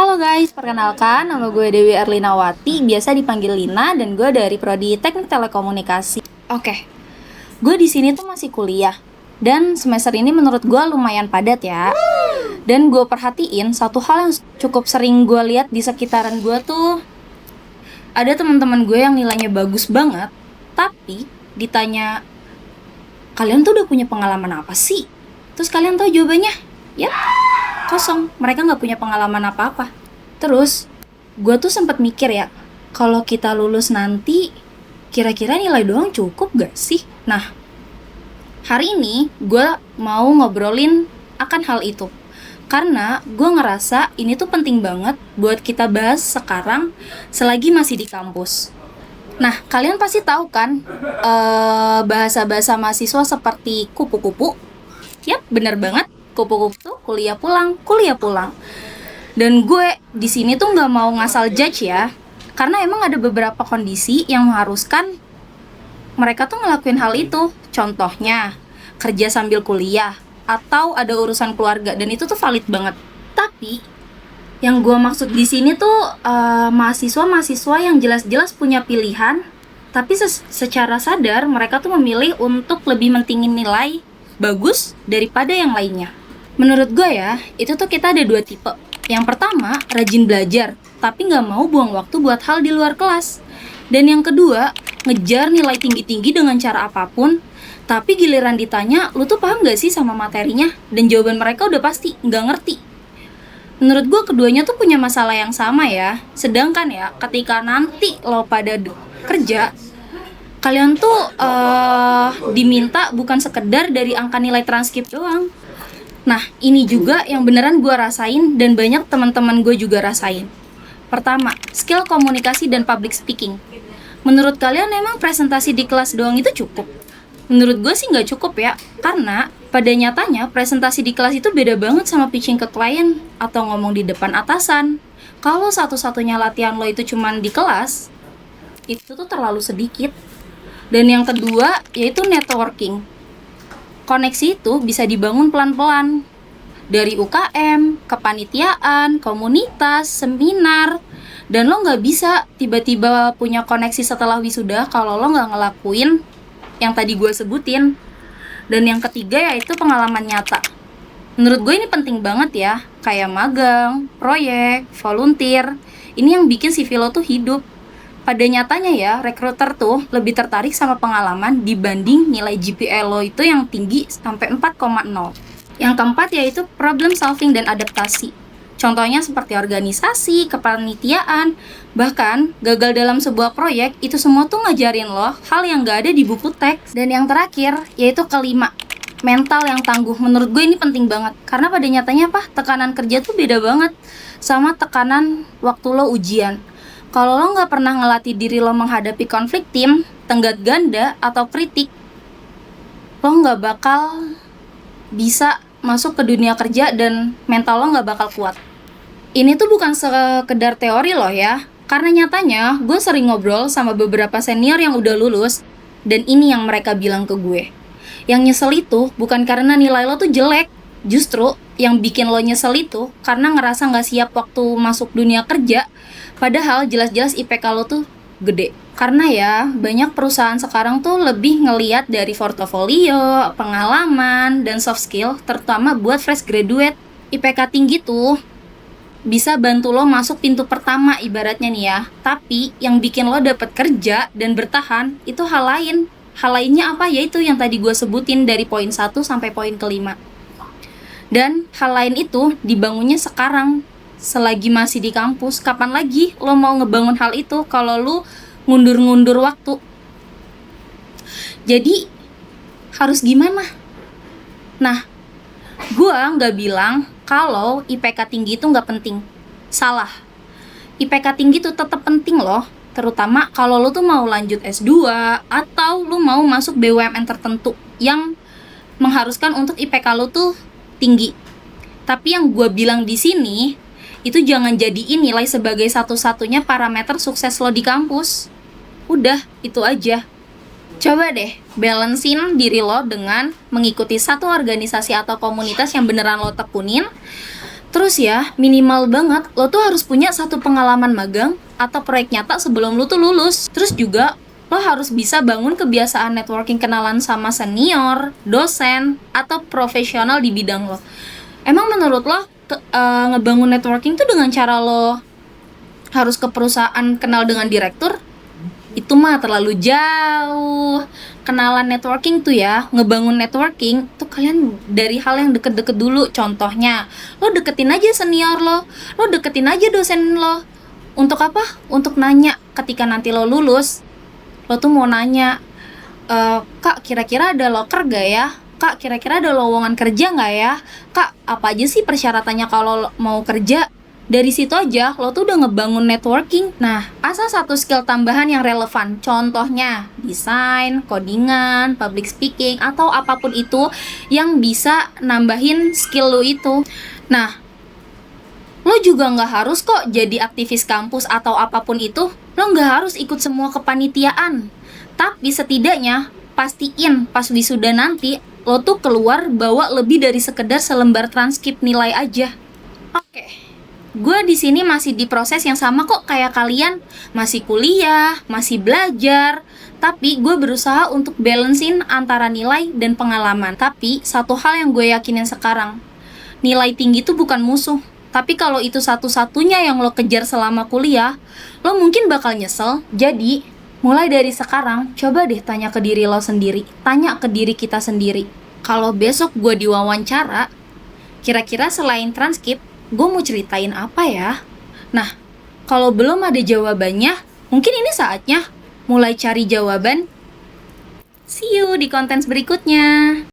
Halo guys, perkenalkan nama gue Dewi Erlinawati, biasa dipanggil Lina dan gue dari Prodi Teknik Telekomunikasi. Oke, gue di sini tuh masih kuliah dan semester ini menurut gue lumayan padat ya. Dan gue perhatiin satu hal yang cukup sering gue lihat di sekitaran gue tuh ada teman-teman gue yang nilainya bagus banget, tapi ditanya kalian tuh udah punya pengalaman apa sih? Terus kalian tahu jawabannya? Ya, kosong. Mereka nggak punya pengalaman apa-apa. Terus gue tuh sempat mikir ya, kalau kita lulus nanti kira-kira nilai doang cukup gak sih? Nah, hari ini gue mau ngobrolin akan hal itu karena gue ngerasa ini tuh penting banget buat kita bahas sekarang selagi masih di kampus. Nah, kalian pasti tahu kan bahasa-bahasa mahasiswa seperti kupu-kupu. Yap, bener banget. Kupu-kupu tuh kuliah pulang, kuliah pulang. Dan gue di sini tuh nggak mau ngasal judge ya, karena emang ada beberapa kondisi yang mengharuskan mereka tuh ngelakuin hal itu. Contohnya, kerja sambil kuliah, atau ada urusan keluarga, dan itu tuh valid banget. Tapi yang gue maksud di sini tuh mahasiswa-mahasiswa yang jelas-jelas punya pilihan, tapi secara sadar mereka tuh memilih untuk lebih mentingin nilai bagus daripada yang lainnya. Menurut gue ya, itu tuh kita ada dua tipe. Yang pertama, rajin belajar, tapi nggak mau buang waktu buat hal di luar kelas. Dan yang kedua, ngejar nilai tinggi-tinggi dengan cara apapun, tapi giliran ditanya, lu tuh paham nggak sih sama materinya? Dan jawaban mereka udah pasti, nggak ngerti. Menurut gue keduanya tuh punya masalah yang sama ya. Sedangkan ya, ketika nanti lo pada kerja, kalian tuh diminta bukan sekedar dari angka nilai transkrip doang. Nah, ini juga yang beneran gue rasain dan banyak teman-teman gue juga rasain. Pertama, skill komunikasi dan public speaking. Menurut kalian emang presentasi di kelas doang itu cukup? Menurut gue sih nggak cukup ya, karena pada nyatanya presentasi di kelas itu beda banget sama pitching ke klien atau ngomong di depan atasan. Kalau satu-satunya latihan lo itu cuman di kelas, itu tuh terlalu sedikit. Dan yang kedua, yaitu networking. Koneksi itu bisa dibangun pelan-pelan. Dari UKM, kepanitiaan, komunitas, seminar. Dan lo nggak bisa tiba-tiba punya koneksi setelah wisuda kalau lo nggak ngelakuin yang tadi gue sebutin. Dan yang ketiga yaitu pengalaman nyata. Menurut gue ini penting banget ya, kayak magang, proyek, volunteer. Ini yang bikin CV lo tuh hidup. Pada nyatanya ya, rekruter tuh lebih tertarik sama pengalaman dibanding nilai GPA lo itu yang tinggi sampai 4,0. Yang keempat yaitu problem solving dan adaptasi. Contohnya seperti organisasi, kepanitiaan, bahkan gagal dalam sebuah proyek, itu semua tuh ngajarin lo hal yang gak ada di buku teks. Dan yang terakhir, yaitu kelima, mental yang tangguh. Menurut gue ini penting banget, karena pada nyatanya tekanan kerja tuh beda banget sama tekanan waktu lo ujian. Kalau lo gak pernah ngelatih diri lo menghadapi konflik tim, tenggat ganda, atau kritik, lo gak bakal bisa masuk ke dunia kerja dan mental lo gak bakal kuat. Ini tuh bukan sekedar teori loh ya, karena nyatanya gue sering ngobrol sama beberapa senior yang udah lulus, dan ini yang mereka bilang ke gue. Yang nyesel itu bukan karena nilai lo tuh jelek, justru yang bikin lo nyesel itu karena ngerasa gak siap waktu masuk dunia kerja, padahal jelas-jelas IPK lo tuh gede. Karena ya, banyak perusahaan sekarang tuh lebih ngeliat dari portofolio, pengalaman, dan soft skill, terutama buat fresh graduate. IPK tinggi tuh bisa bantu lo masuk pintu pertama ibaratnya nih ya. Tapi yang bikin lo dapet kerja dan bertahan itu hal lain. Hal lainnya apa? Yaitu yang tadi gue sebutin dari poin 1 sampai poin kelima. Dan hal lain itu dibangunnya sekarang, selagi masih di kampus. Kapan lagi lo mau ngebangun hal itu kalau lo ngundur-ngundur waktu? Jadi harus gimana? Nah, gua nggak bilang kalau IPK tinggi itu nggak penting. Salah. IPK tinggi tuh tetap penting loh, terutama kalau lo tuh mau lanjut S2 atau lo mau masuk BUMN tertentu yang mengharuskan untuk IPK lo tuh tinggi. Tapi yang gue bilang di sini itu jangan jadiin nilai sebagai satu-satunya parameter sukses lo di kampus. Udah, itu aja. Coba deh balancein diri lo dengan mengikuti satu organisasi atau komunitas yang beneran lo tekunin, Terus ya, minimal banget lo tuh harus punya satu pengalaman magang atau proyek nyata sebelum lo tuh lulus. Terus juga lo harus bisa bangun kebiasaan networking, kenalan sama senior, dosen, atau profesional di bidang lo. Emang menurut lo ngebangun networking tuh dengan cara lo harus ke perusahaan kenal dengan direktur? Itu mah terlalu jauh. Kenalan networking tuh ya, ngebangun networking tuh kalian dari hal yang deket-deket dulu. Contohnya, lo deketin aja senior lo deketin aja dosen lo. Untuk apa? Untuk nanya ketika nanti lo lulus, lo tuh mau nanya, Kak, kira-kira ada loker gak ya? Kak, kira-kira ada lowongan kerja gak ya? Kak, apa aja sih persyaratannya kalau mau kerja? Dari situ aja, lo tuh udah ngebangun networking. Nah, asal satu skill tambahan yang relevan. Contohnya, desain, codingan, public speaking, atau apapun itu yang bisa nambahin skill lo itu. Nah, lo juga nggak harus kok jadi aktivis kampus atau apapun itu. Lo nggak harus ikut semua kepanitiaan. Tapi setidaknya, pastiin pas wisuda nanti, lo tuh keluar bawa lebih dari sekedar selembar transkrip nilai aja. Oke. Gue di sini masih di proses yang sama kok kayak kalian, masih kuliah, masih belajar, tapi gue berusaha untuk balancein antara nilai dan pengalaman. Tapi satu hal yang gue yakinin sekarang, nilai tinggi itu bukan musuh. Tapi kalau itu satu-satunya yang lo kejar selama kuliah, lo mungkin bakal nyesel. Jadi, mulai dari sekarang, coba deh tanya ke diri lo sendiri, tanya ke diri kita sendiri. Kalau besok gue diwawancara, kira-kira selain transkrip, gue mau ceritain apa ya? Nah, kalau belum ada jawabannya, mungkin ini saatnya mulai cari jawaban. See you di konten berikutnya.